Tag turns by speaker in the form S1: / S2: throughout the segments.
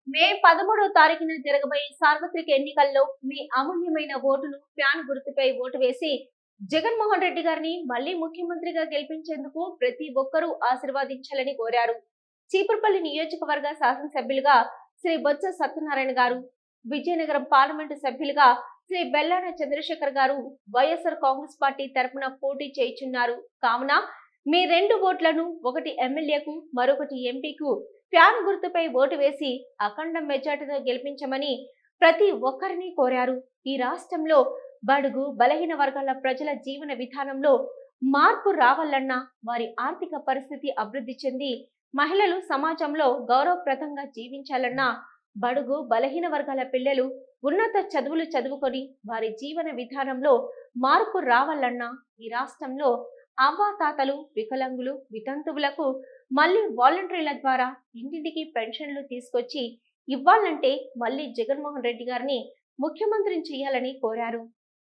S1: మే 13వ తారీఖున జరగబోయే సార్వత్రిక ఎన్నికల్లో మీ అమూల్యమైన ఓటును ఫ్యాన్ గుర్తుపై ఓటు వేసి జగన్మోహన్ రెడ్డి గారిని మళ్లీ ముఖ్యమంత్రిగా గెలిపించేందుకు ప్రతి ఒక్కరూ ఆశీర్వదించాలని కోరారు. చీపురుపల్లి నియోజకవర్గ శాసనసభ్యులుగా శ్రీ బొత్స సత్యనారాయణ గారు, విజయనగరం పార్లమెంటు సభ్యులుగా శ్రీ బెల్లాన చంద్రశేఖర్ గారు వైఎస్ఆర్ కాంగ్రెస్ పార్టీ తరపున పోటీ చేయుచున్నారు. కావున మీ 2 ఓట్లను ఒకటి ఎమ్మెల్యేకు మరొకటి ఎంపీకు ఫ్యాన్ గుర్తుపై ఓటు వేసి అఖండ మెజార్టీతో గెలిపించమని ప్రతి ఒక్కరిని కోరారు. ఈ రాష్ట్రంలో బడుగు బలహీన వర్గాల ప్రజల జీవన విధానంలో మార్పు రావాలన్నా, వారి ఆర్థిక పరిస్థితి అభివృద్ధి చెంది మహిళలు సమాజంలో గౌరవప్రదంగా జీవించాలన్నా, బడుగు బలహీన వర్గాల పిల్లలు ఉన్నత చదువులు చదువుకొని వారి జీవన విధానంలో మార్పు రావాలన్నా, ఈ రాష్ట్రంలో అవ్వాతాతలు, వికలాంగులు, వితంతువులకు మళ్ళీ వాలంటీర్ల ద్వారా ఇంటింటికి పెన్షన్లు తీసుకొచ్చి ఇవ్వాలంటే మళ్ళీ జగన్మోహన్ రెడ్డి గారిని ముఖ్యమంత్రిని చేయాలని కోరారు.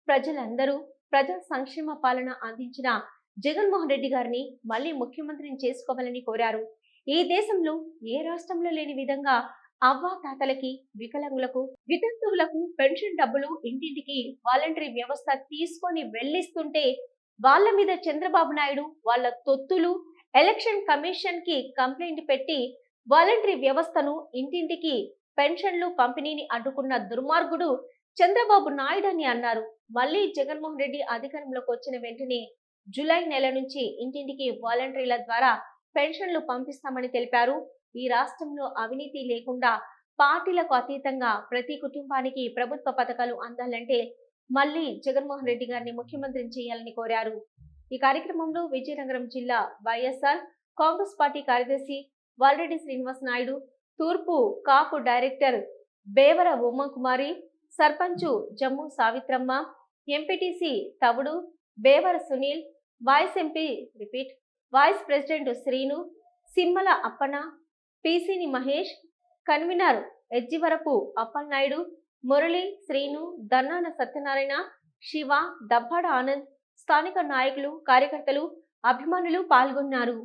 S1: ప్రజలందరూ ప్రజా సంక్షేమ పాలన అందించిన జగన్మోహన్ రెడ్డి గారిని మళ్ళీ ముఖ్యమంత్రిని చేసుకోవాలని కోరారు. ఈ దేశంలో ఏ రాష్ట్రంలో లేని విధంగా అవ్వాతాతలకి, వికలాంగులకు, వితంతువులకు పెన్షన్ డబ్బులు ఇంటింటికి వాలంటరీ వ్యవస్థ తీసుకొని వెళ్లిస్తుంటే వాళ్ళ మీద చంద్రబాబు నాయుడు వాళ్ళ తొత్తులు ఎలక్షన్ కమిషన్ కి కంప్లైంట్ పెట్టి వాలంటరీ వ్యవస్థను ఇంటింటికి పెన్షన్లు పంపిణీని అడ్డుకున్న దుర్మార్గుడు చంద్రబాబు నాయుడు అని అన్నారు. మళ్ళీ జగన్మోహన్ రెడ్డి అధికారంలోకి వచ్చిన వెంటనే జూలై నెల నుంచి ఇంటింటికి వాలంటీర్ల ద్వారా పెన్షన్లు పంపిస్తామని తెలిపారు. ఈ రాష్ట్రంలో అవినీతి లేకుండా పార్టీలకు అతీతంగా ప్రతి కుటుంబానికి ప్రభుత్వ పథకాలు అందాలంటే మళ్ళీ జగన్మోహన్ రెడ్డి గారిని ముఖ్యమంత్రిని చేయాలని కోరారు. ఈ కార్యక్రమంలో విజయనగరం జిల్లా వైఎస్ఆర్ కాంగ్రెస్ పార్టీ కార్యదర్శి వాల్రెడ్డి శ్రీనివాస్ నాయుడు, తూర్పు Kapu director Bevara Umakumari, sarpanch Jammu Savitramma, MPTC Tavudu Bevara Sunil, vice president Srinu, Simmala Appana, పీసీని మహేష్, కన్వీనర్ ఎజ్జివరపు అప్పలనాయుడు, మురళి, శ్రీను, దన్నాన సత్యనారాయణ, శివ, దబ్బాడ ఆనంద్, స్థానిక నాయకులు, కార్యకర్తలు, అభిమానులు పాల్గొన్నారు.